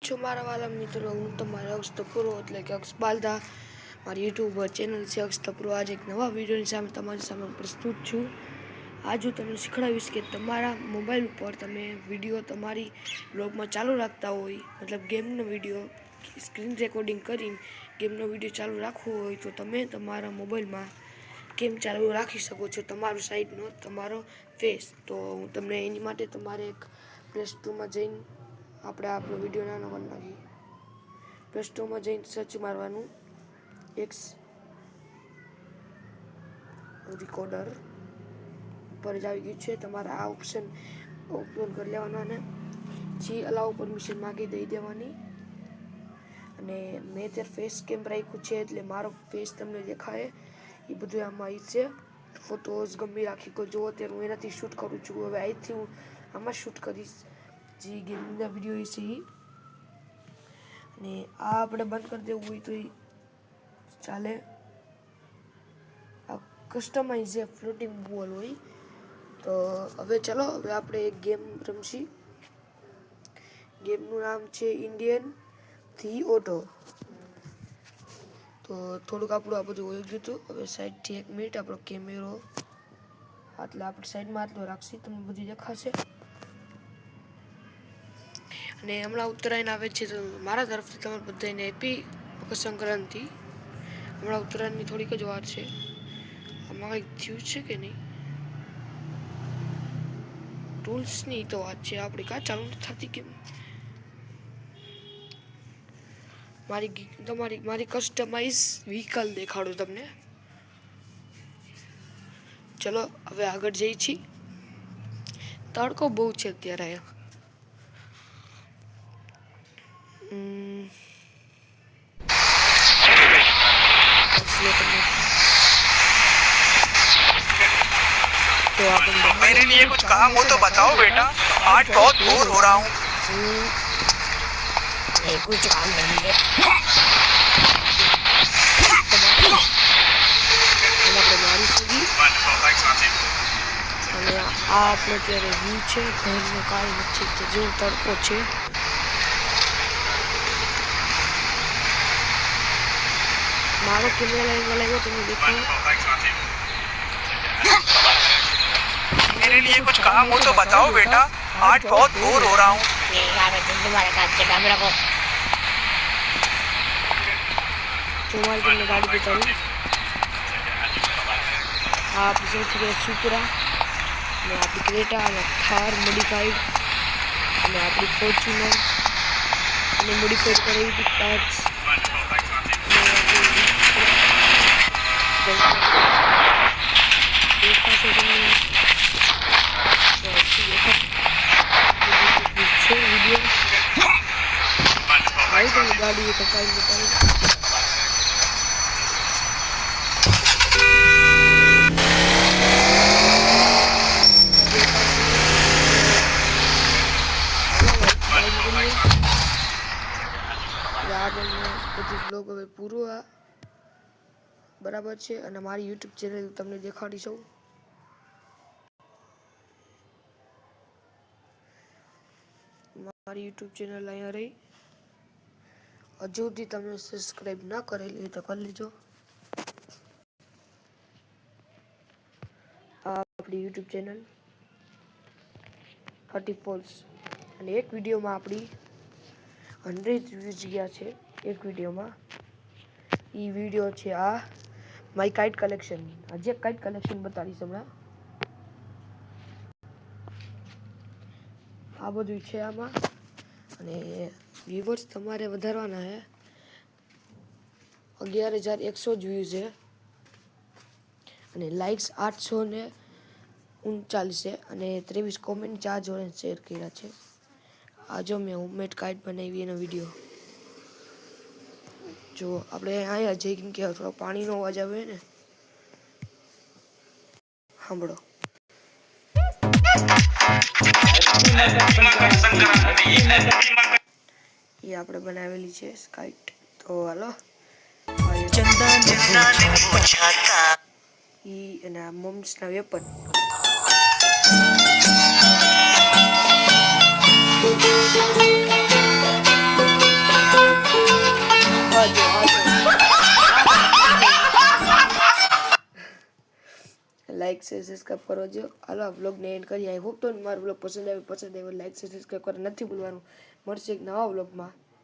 છો મારા વાલા મિત્રો, હું તમારા અક્ષ તપુરો એટલે કે અક્ષ બાલદા. મારી યુટ્યુબ ચેનલ છે અક્ષ તપુરો. આજે એક નવા વિડીયોની સામે તમારી સામે પ્રસ્તુત છું. આજ હું તમને શીખવાડીશ કે તમારા મોબાઈલ ઉપર તમે વિડીયો તમારી બ્લોગમાં ચાલુ રાખતા હોય, મતલબ ગેમનો વિડીયો સ્ક્રીન રેકોર્ડિંગ કરીને ગેમનો વિડીયો ચાલુ રાખવો હોય તો તમે તમારા મોબાઈલમાં ગેમ ચાલુ રાખી શકો છો, તમારું સાઈડનો તમારો ફેસ. તો હું તમને એની માટે તમારે એક પ્લે સ્ટોરમાં જઈને આપણે આપણો વિડીયો નાનો કરી નાખીએ. પ્લે સ્ટોરમાં જઈને સર્ચ મારવાનું એક્સ રેકોર્ડર ઉપર જ આવી ગયું છે. તમારે આ ઓપ્શન ઓપન કરી લેવાના અને જી અલાઉ પરમિશન માગી દઈ દેવાની. અને મેં અત્યારે ફેસ કેમ રાખ્યું છે એટલે મારો ફેસ તમને દેખાય એ બધું આમાં આવી છે. ફોટોઝ ગમે રાખી કોઈ જુઓ ત્યારે હું એનાથી શૂટ કરું છું. હવે અહીંથી હું આમાં શૂટ કરીશ જે ગેમિંગના વિડીયો છે એ. અને આ આપણે બંધ કરી દેવું હોય તો એ ચાલે. આ કસ્ટમાઇઝ જે ફ્લોટિંગ બોલ હોય. તો હવે ચલો, હવે આપણે એક ગેમ રમશી. ગેમનું નામ છે ઇન્ડિયન થી ઓટો. તો થોડુંક આપણું આ બધું હોઈ ગયું હતું. હવે સાઈડથી 1 મિનિટ આપણો કેમેરો એટલે આપણે સાઈડમાં આટલો રાખશી, તમને બધી દેખાશે. અને હમણાં ઉત્તરાયણ આવે છે તો મારા તરફથી તમારે બધાને હેપી મકર સંક્રાંતિ. હમણાં ઉત્તરાયણની થોડીક જ વાર છે. આમાં કંઈક થયું છે કે નહીં? ટૂલ્સની તો વાત છે, આપણી કાં ચાલુ નથી થતી કેમ? મારી કસ્ટમાઇઝ વ્હીકલ દેખાડું તમને. ચલો હવે આગળ જઈએ છીએ. તડકો બહુ છે અત્યારે અહીંયા. मेरे लिए कुछ काम हो तो बताओ बेटा, आज बहुत बोर हो रहा हूँ. कुछ काम नहीं है. અને આ આપણે અત્યારે વ્યૂ છે ઘરનો, કાંઈ નથી તો જેવો તડકો છે. મારો કેમેરા એંગલ આવ્યો તમને દેખાય? मेरे लिए कुछ काम हो तो बताओ बेटा, आज बहुत बोर हो रहा हूँ. तुम्हारे તમને ગાડી બતાવું. આ આપણી સૌથી પહેલાં સુપરા અને આપણી ક્રેટા અને થાર મોડિફાઈડ અને આપણી ફોર્ચ્યુનર અને મોડિફાઈડ કરેલી હતી કાર્સ. દેખાશે તમને છે વિડીયો. આવી તમને ગાડી કાંઈ બતાવી. બધું બ્લોગ હવે પૂરું બરાબર છે. અને મારી યુટ્યુબ ચેનલ તમને દેખાડીશું. મારી યુટ્યુબ ચેનલ અહીંયા રહી. હજુ સુધી તમે સબસ્ક્રાઈબ ના કરેલી હોય તો કરી લેજો. આ આપણી યુટ્યુબ ચેનલ 30 ફોલ્સ. અને એક વિડીયોમાં આપણી 100 વ્યૂઝ ગયા છે એક વિડીયોમાં. એ વિડીયો છે આ માય કાઇટ કલેક્શન. આજે કાઇટ કલેક્શન બતાવીશ હમણાં. આ બધું છે આમાં. અને વ્યુઅર્સ તમારે વધારવાના છે. 11,100 જ વ્યૂઝ છે અને લાઇક્સ 839 છે અને 23 કોમેન્ટ 4 જોડે શેર કર્યા છે. આ જો મેં હોમમેડ કાઇટ બનાવી એનો વિડીયો જો. આપણે અહીંયા જઈ કેમ કે થોડો પાણીનો અવાજ આવે ને, સાંભળો. એ આપણે બનાવેલી છે કાઇટ. તો હાલો અને આ મોમ્સના વેપન. લાઇક શેર સબસ્ક્રાઈબ કરો જો. હાલો આ બ્લોગને એન્ડ કરીએ. આઈ હોપ તો મારો બ્લોગ પસંદ આવ્યો લાઇક શેર સબસ્ક્રાઈબ કરવા નથી ભૂલવાનું. મળશે એક નવા બ્લોગમાં.